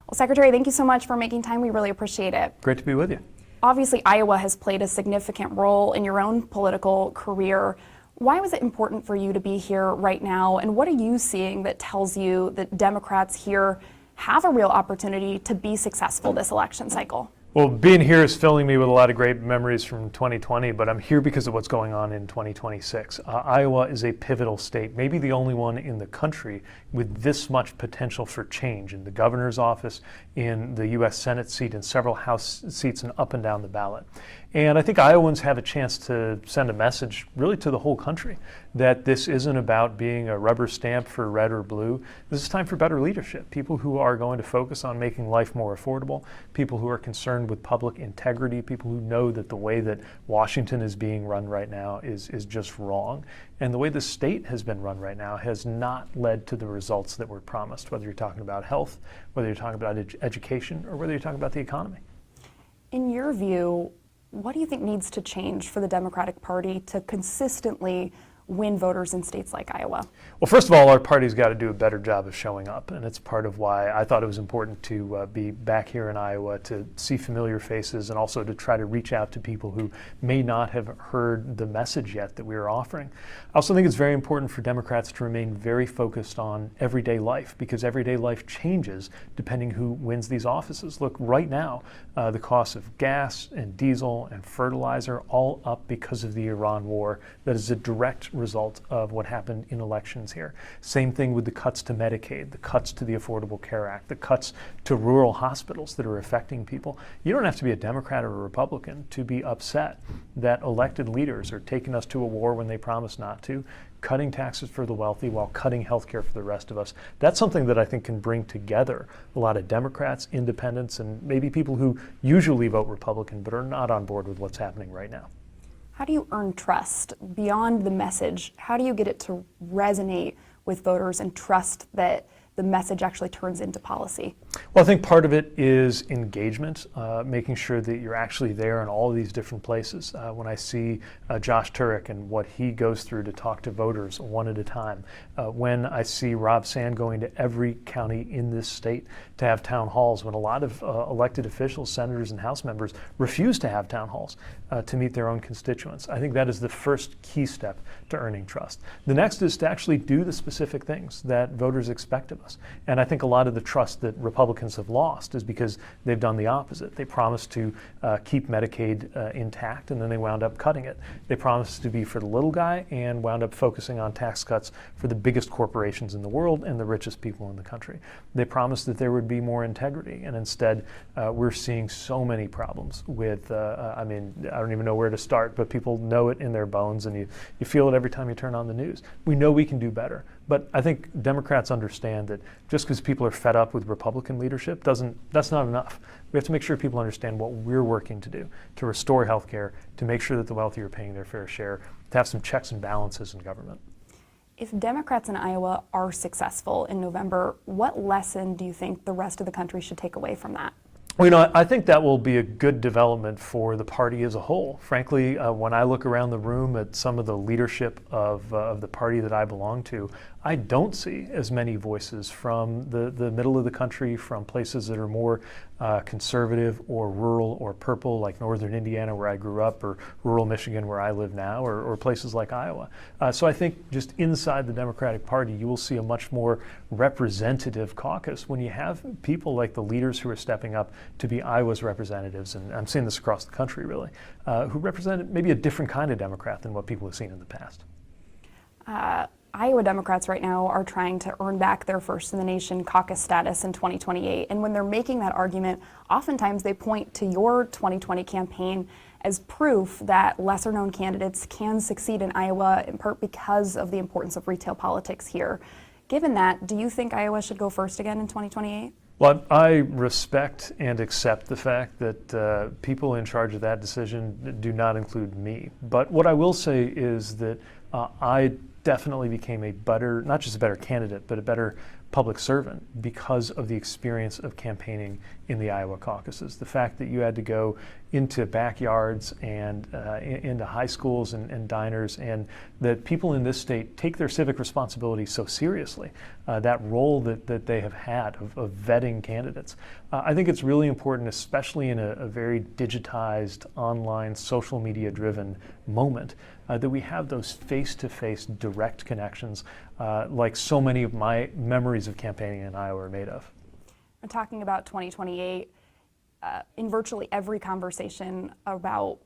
Well, Secretary, thank you so much for making time. We really appreciate it. Great to be with you. Obviously, Iowa has played a significant role in your own political career. Why was it important for you to be here right now? And what are you seeing that tells you that Democrats here have a real opportunity to be successful this election cycle? Well, being here is filling me with a lot of great memories from 2020, but I'm here because of what's going on in 2026. Iowa is a pivotal state, maybe the only one in the country with this much potential for change in the governor's office, in the U.S. Senate seat, and several House seats and up and down the ballot. And I think Iowans have a chance to send a message really to the whole country that this isn't about being a rubber stamp for red or blue. This is time for better leadership, people who are going to focus on making life more affordable, people who are concerned with public integrity, people who know that the way that Washington is being run right now is just wrong. And the way the state has been run right now has not led to the results that were promised, whether you're talking about health, whether you're talking about education, or whether you're talking about the economy. In your view, what do you think needs to change for the Democratic Party to consistently win voters in states like Iowa? Well, first of all, our party's got to do a better job of showing up, and it's part of why I thought it was important to be back here in Iowa, to see familiar faces, and also to try to reach out to people who may not have heard the message yet that we are offering. I also think it's very important for Democrats to remain very focused on everyday life, because everyday life changes depending who wins these offices. Look, right now, the cost of gas and diesel and fertilizer all up because of the Iran war. That is a direct result of what happened in elections here. Same thing with the cuts to Medicaid, the cuts to the Affordable Care Act, the cuts to rural hospitals that are affecting people. You don't have to be a Democrat or a Republican to be upset that elected leaders are taking us to a war when they promised not to, cutting taxes for the wealthy while cutting health care for the rest of us. That's something that I think can bring together a lot of Democrats, independents, and maybe people who usually vote Republican but are not on board with what's happening right now. How do you earn trust beyond the message? How do you get it to resonate with voters and trust that the message actually turns into policy? Well, I think part of it is engagement, making sure that you're actually there in all of these different places. When I see Josh Turek and what he goes through to talk to voters one at a time, when I see Rob Sand going to every county in this state to have town halls, when a lot of elected officials, senators and House members refuse to have town halls to meet their own constituents. I think that is the first key step to earning trust. The next is to actually do the specific things that voters expect of us. And I think a lot of the trust that Republicans have lost is because they've done the opposite. They promised to keep Medicaid intact, and then they wound up cutting it. They promised to be for the little guy and wound up focusing on tax cuts for the biggest corporations in the world and the richest people in the country. They promised that there would be more integrity, and instead we're seeing so many problems with, I don't even know where to start, but people know it in their bones, and you feel it every time you turn on the news. We know we can do better. But I think Democrats understand that just because people are fed up with Republican leadership, that's not enough. We have to make sure people understand what we're working to do, to restore health care, to make sure that the wealthy are paying their fair share, to have some checks and balances in government. If Democrats in Iowa are successful in November, what lesson do you think the rest of the country should take away from that? Well, I think that will be a good development for the party as a whole. Frankly, when I look around the room at some of the leadership of the party that I belong to, I don't see as many voices from the middle of the country, from places that are more conservative or rural or purple, like northern Indiana where I grew up, or rural Michigan where I live now, or places like Iowa. So I think just inside the Democratic Party, you will see a much more representative caucus when you have people like the leaders who are stepping up to be Iowa's representatives, and I'm seeing this across the country really, who represent maybe a different kind of Democrat than what people have seen in the past. Iowa Democrats right now are trying to earn back their first in the nation caucus status in 2028. And when they're making that argument, oftentimes they point to your 2020 campaign as proof that lesser known candidates can succeed in Iowa, in part because of the importance of retail politics here. Given that, do you think Iowa should go first again in 2028? Well, I respect and accept the fact that people in charge of that decision do not include me. But what I will say is that I definitely became a better, not just a better candidate, but a better public servant because of the experience of campaigning in the Iowa caucuses. The fact that you had to go into backyards and into high schools and diners, and that people in this state take their civic responsibility so seriously, that role that they have had of vetting candidates. I think it's really important, especially in a very digitized, online, social media driven moment, that we have those face-to-face direct connections like so many of my memories of campaigning in Iowa are made of. And talking about 2028, in virtually every conversation about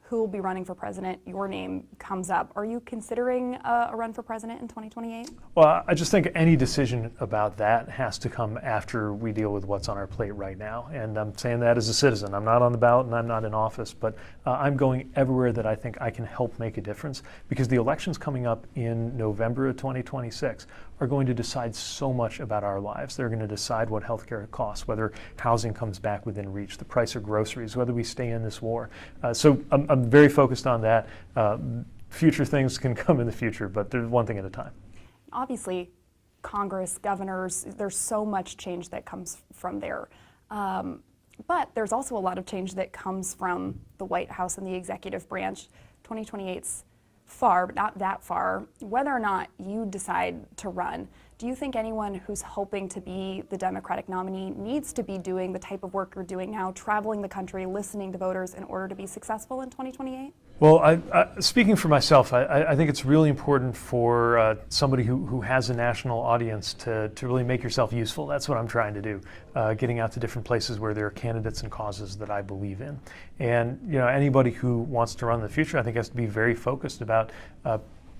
who will be running for president, your name comes up. Are you considering a run for president in 2028? Well, I just think any decision about that has to come after we deal with what's on our plate right now. And I'm saying that as a citizen. I'm not on the ballot and I'm not in office, but I'm going everywhere that I think I can help make a difference, because the elections coming up in November of 2026 are going to decide so much about our lives. They're going to decide what healthcare costs, whether housing comes back within reach, the price of groceries, whether we stay in this war. So I'm very focused on that. Future things can come in the future, but there's one thing at a time. Obviously, Congress, governors, there's so much change that comes from there. But there's also a lot of change that comes from the White House and the executive branch. 2028's far, but not that far. Whether or not you decide to run, do you think anyone who's hoping to be the Democratic nominee needs to be doing the type of work you're doing now, traveling the country, listening to voters in order to be successful in 2028? Well, speaking for myself, I think it's really important for somebody who has a national audience to really make yourself useful. That's what I'm trying to do, getting out to different places where there are candidates and causes that I believe in. And anybody who wants to run in the future, I think, has to be very focused about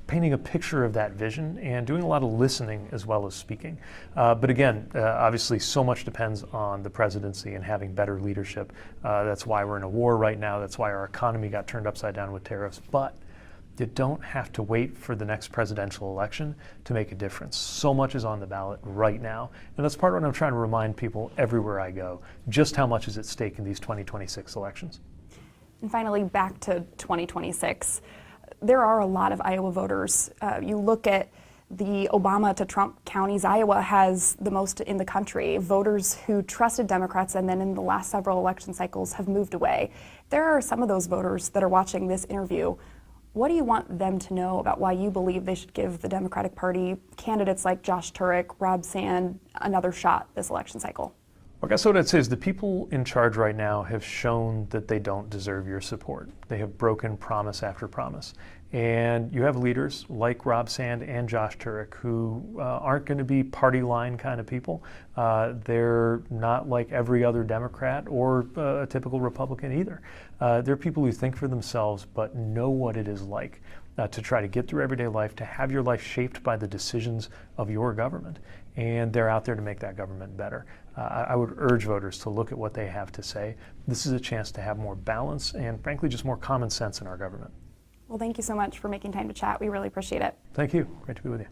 painting a picture of that vision and doing a lot of listening as well as speaking. But again, obviously so much depends on the presidency and having better leadership. That's why we're in a war right now. That's why our economy got turned upside down with tariffs. But you don't have to wait for the next presidential election to make a difference. So much is on the ballot right now. And that's part of what I'm trying to remind people everywhere I go, just how much is at stake in these 2026 elections. And finally, back to 2026. There are a lot of Iowa voters. You look at the Obama to Trump counties, Iowa has the most in the country. Voters who trusted Democrats and then in the last several election cycles have moved away. There are some of those voters that are watching this interview. What do you want them to know about why you believe they should give the Democratic Party candidates like Josh Turek, Rob Sand, another shot this election cycle? I guess what I'd say is the people in charge right now have shown that they don't deserve your support. They have broken promise after promise. And you have leaders like Rob Sand and Josh Turek who aren't going to be party line kind of people. They're not like every other Democrat or a typical Republican either. They're people who think for themselves but know what it is like to try to get through everyday life, to have your life shaped by the decisions of your government. And they're out there to make that government better. I would urge voters to look at what they have to say. This is a chance to have more balance and, frankly, just more common sense in our government. Well, thank you so much for making time to chat. We really appreciate it. Thank you. Great to be with you.